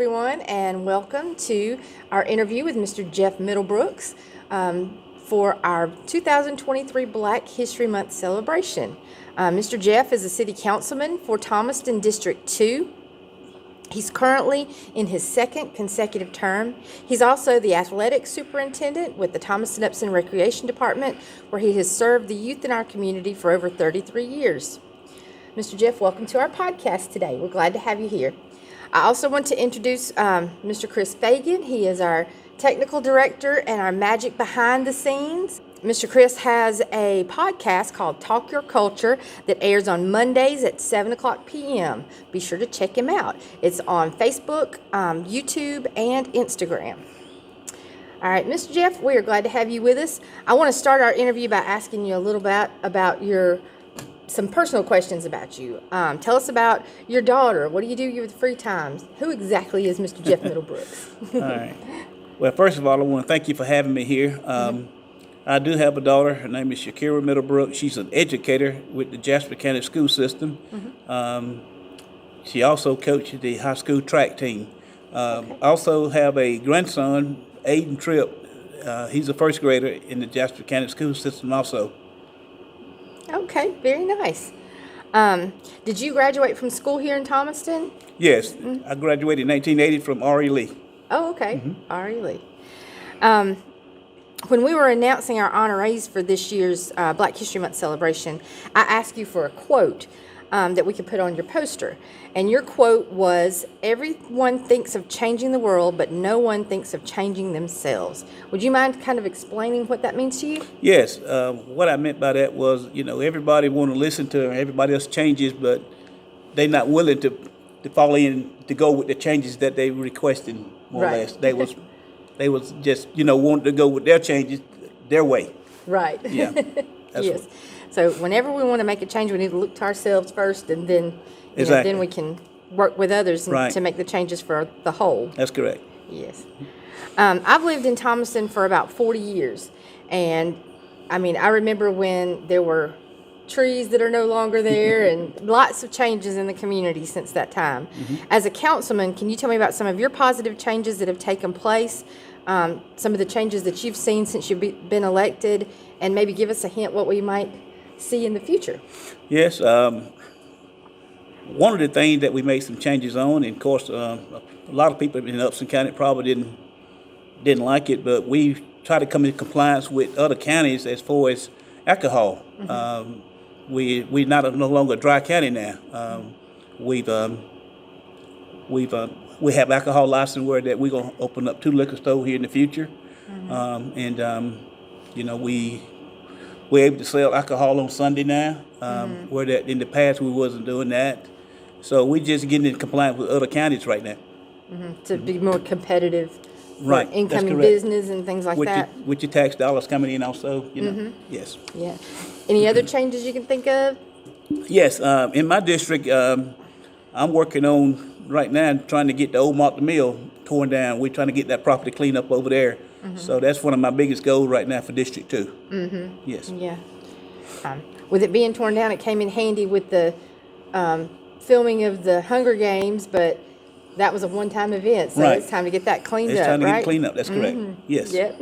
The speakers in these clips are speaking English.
everyone, and welcome to our interview with Mr. Jeff Middlebrooks for our 2023 Black History Month celebration. Mr. Jeff is a city councilman for Thomaston District 2. He's currently in his second consecutive term. He's also the athletic superintendent with the Thomaston-Upson Recreation Department, where he has served the youth in our community for over 33 years. Mr. Jeff, welcome to our podcast today. We're glad to have you here. I also want to introduce Mr. Chris Fagan. He is our technical director and our magic behind the scenes. Mr. Chris has a podcast called Talk Your Culture that airs on Mondays at 7 o'clock p.m. Be sure to check him out. It's on Facebook, YouTube, and Instagram. All right, Mr. Jeff, we are glad to have you with us. I want to start our interview by asking you a little bit about some personal questions about you. Tell us about your daughter. What do you do with free times? Who exactly is Mr. Jeff Middlebrooks? All right. Well, first of all, I want to thank you for having me here. I do have a daughter. Her name is Shakira Middlebrooks. She's an educator with the Jasper County school system. She also coaches the high school track team. I also have a grandson, Aiden Tripp. He's a first grader in the Jasper County school system also. Okay, very nice. Did you graduate from school here in Thomaston? Yes, I graduated in 1980 from Honoree Lee. Oh, okay, Honoree Lee. When we were announcing our honorees for this year's Black History Month celebration, I asked you for a quote that we could put on your poster. And your quote was, "Everyone thinks of changing the world, but no one thinks of changing themselves." Would you mind kind of explaining what that means to you? Yes, what I meant by that was, everybody want to listen to everybody else changes, but they're not willing to fall in to go with the changes that they requested, more or less. They was just, wanting to go with their changes their way. Right. Yeah. Yes. So whenever we want to make a change, we need to look to ourselves first, and then then we can work with others to make the changes for the whole. That's correct. Yes. I've lived in Thomaston for about 40 years, and I remember when there were trees that are no longer there and lots of changes in the community since that time. As a councilman, can you tell me about some of your positive changes that have taken place, some of the changes that you've seen since you've been elected, and maybe give us a hint what we might see in the future? Yes. One of the things that we made some changes on, and of course, a lot of people in Upson County probably didn't like it, but we try to come in compliance with other counties as far as alcohol. We're no longer a dry county now. We have alcohol license where that we're gonna open up 2 liquor stores here in the future, we're able to sell alcohol on Sunday now, where that in the past we wasn't doing that. So we're just getting in compliance with other counties right now. To be more competitive for Right, incoming business and things like that. With your tax dollars coming in also, yes. Yeah. Any other changes you can think of? Yes, in my district, I'm working on right now trying to get the old Martha Mill torn down. We're trying to get that property cleaned up over there. So that's one of my biggest goals right now for District 2. Yes. Yeah. With it being torn down, it came in handy with the filming of the Hunger Games, but that was a one-time event, so it's time to get that cleaned up, It's time to right? get it cleaned up, that's correct. Yes. Yep.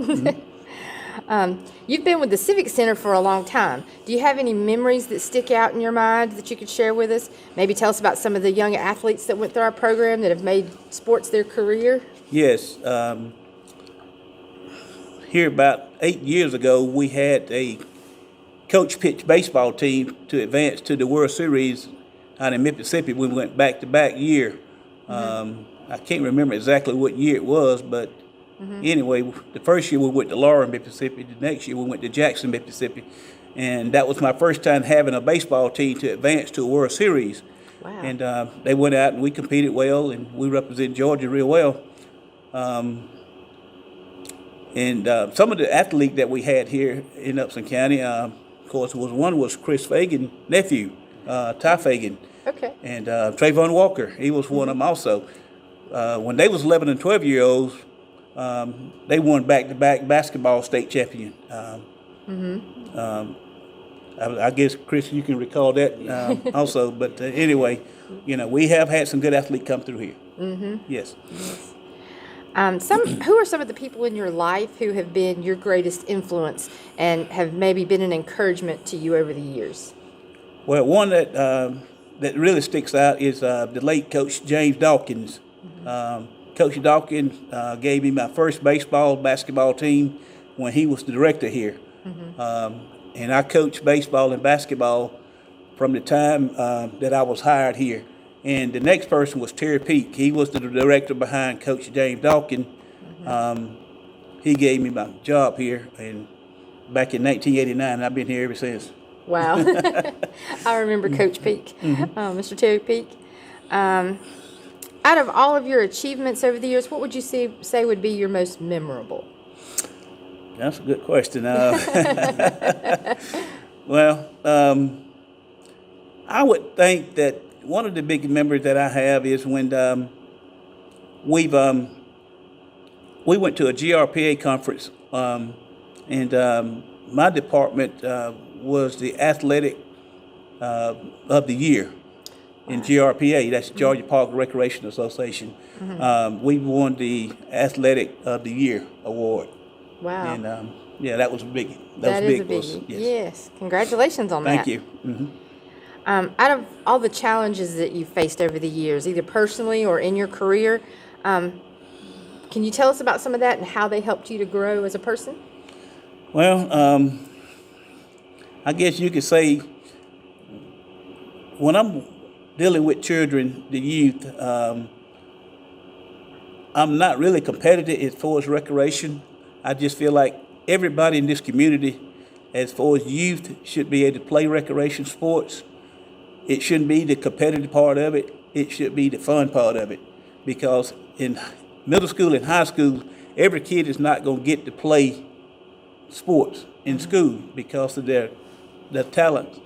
You've been with the Civic Center for a long time. Do you have any memories that stick out in your mind that you could share with us? Maybe tell us about some of the young athletes that went through our program that have made sports their career? Yes. Here about 8 years ago, we had a coach pitch baseball team to advance to the World Series out in Mississippi. We went back-to-back year. I can't remember exactly what year it was, but anyway, the first year we went to Laura, Mississippi. The next year we went to Jackson, Mississippi. And that was my first time having a baseball team to advance to a World Series. Wow. And they went out and we competed well, and we represented Georgia real well. And some of the athletes that we had here in Upson County, of course, one was Chris Fagan's nephew, Ty Fagan. Okay. And Trayvon Walker, he was one of them also. When they was 11 and 12-year-olds, they won back-to-back basketball state champion. I guess, Chris, you can recall that also. But anyway, we have had some good athletes come through here. Mm-hmm. Yes. Who are some of the people in your life who have been your greatest influence and have maybe been an encouragement to you over the years? Well, one that really sticks out is the late Coach James Dawkins. Coach Dawkins gave me my first basketball team when he was the director here. And I coached baseball and basketball from the time that I was hired here. And the next person was Terry Peak. He was the director behind Coach James Dawkins. He gave me my job here back in 1989, and I've been here ever since. Wow. I remember Coach Peak, Mr. Terry Peak. Out of all of your achievements over the years, what would you say would be your most memorable? That's a good question. Well, I would think that one of the big memories that I have is when we went to a GRPA conference, and my department was the athletic of the year in GRPA. That's Georgia Park Recreation Association. We won the athletic of the year award. Wow. And that was big. That was is big. a biggie. Yes. Congratulations on Thank that. you. Mm-hmm. Out of all the challenges that you've faced over the years, either personally or in your career, can you tell us about some of that and how they helped you to grow as a person? Well, I guess you could say when I'm dealing with children, the youth, I'm not really competitive as far as recreation. I just feel like everybody in this community, as far as youth, should be able to play recreation sports. It shouldn't be the competitive part of it. It should be the fun part of it. Because in middle school and high school, every kid is not going to get to play sports in school because of their talent.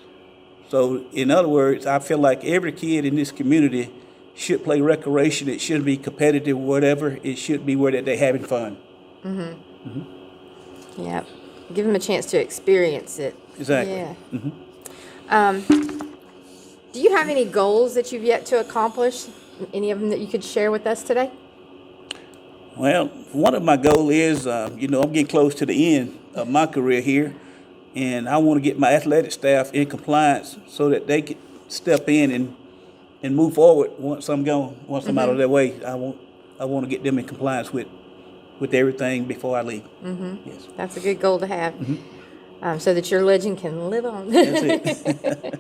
So, in other words, I feel like every kid in this community should play recreation. It shouldn't be competitive or whatever. It should be where that they're having fun. Yeah. Give them a chance to experience it. Exactly. Yeah. Do you have any goals that you've yet to accomplish? Any of them that you could share with us today? Well, one of my goals is, I'm getting close to the end of my career here, and I want to get my athletic staff in compliance so that they can step in and move forward once I'm gone, once I'm out of their way. I want to get them in compliance with everything before I leave. Yes. That's a good goal to have, so that your legend can live on. That's it.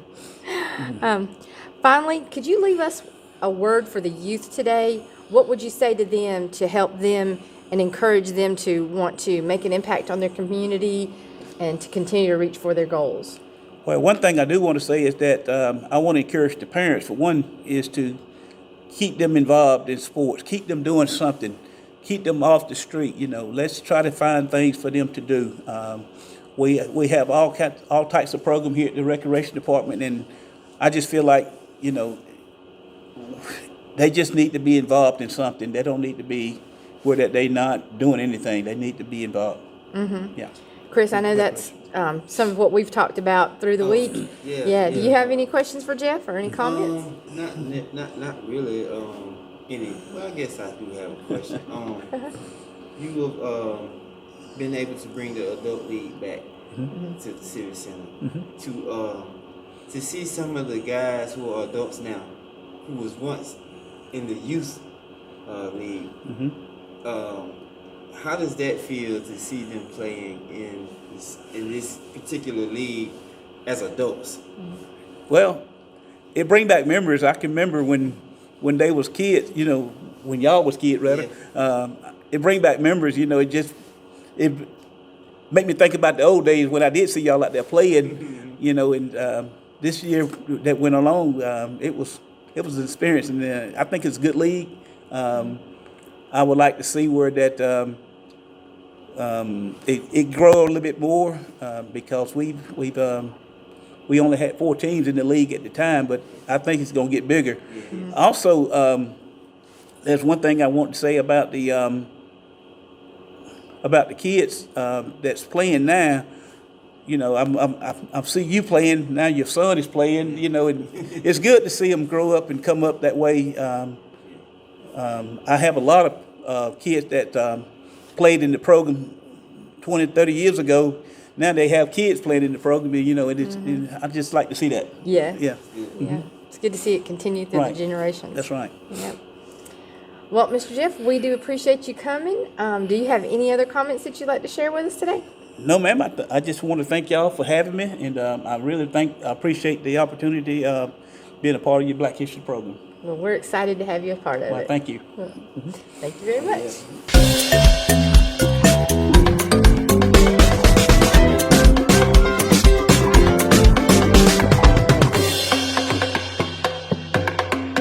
Finally, could you leave us a word for the youth today? What would you say to them to help them and encourage them to want to make an impact on their community and to continue to reach for their goals? Well, one thing I do want to say is that I want to encourage the parents, for one, is to keep them involved in sports, keep them doing something, keep them off the street. Let's try to find things for them to do. We have all types of programs here at the recreation department, and I just feel like they just need to be involved in something. They don't need to be where that they're not doing anything. They need to be involved. Yeah. Chris, I know that's some of what we've talked about through the week. Yeah. Do you have any questions for Jeff or any comments? Not really. Any. Well, I guess I do have a question. You have been able to bring the adult league back to the Civic Center to see some of the guys who are adults now, who was once in the youth league. How does that feel to see them playing in this particular league as adults? Well, it brings back memories. I can remember when they was kids, when y'all was kids, rather. Yeah. It brings back memories, it make me think about the old days when I did see y'all out there playing, and this year that went along, it was an experience, and I think it's a good league. I would like to see where that it grow a little bit more because we only had 4 teams in the league at the time, but I think it's going to get bigger. Also, there's one thing I want to say about the kids that's playing now. you know, I see you playing now. Your son is playing. You know, and it's good to see them grow up and come up that way. I have a lot of kids that played in the program 20, 30 years ago. Now they have kids playing in the program, and, you know, and I just like to see that. Yeah. Yeah. Yeah. It's good to see it continue through Right. the generations. That's right. Yep. Well, Mr. Jeff, we do appreciate you coming. Do you have any other comments that you'd like to share with us today? No, ma'am. I just want to thank y'all for having me, and I appreciate the opportunity being a part of your Black History program. Well, we're excited to have you a part of Well, it. thank you. Thank you very much.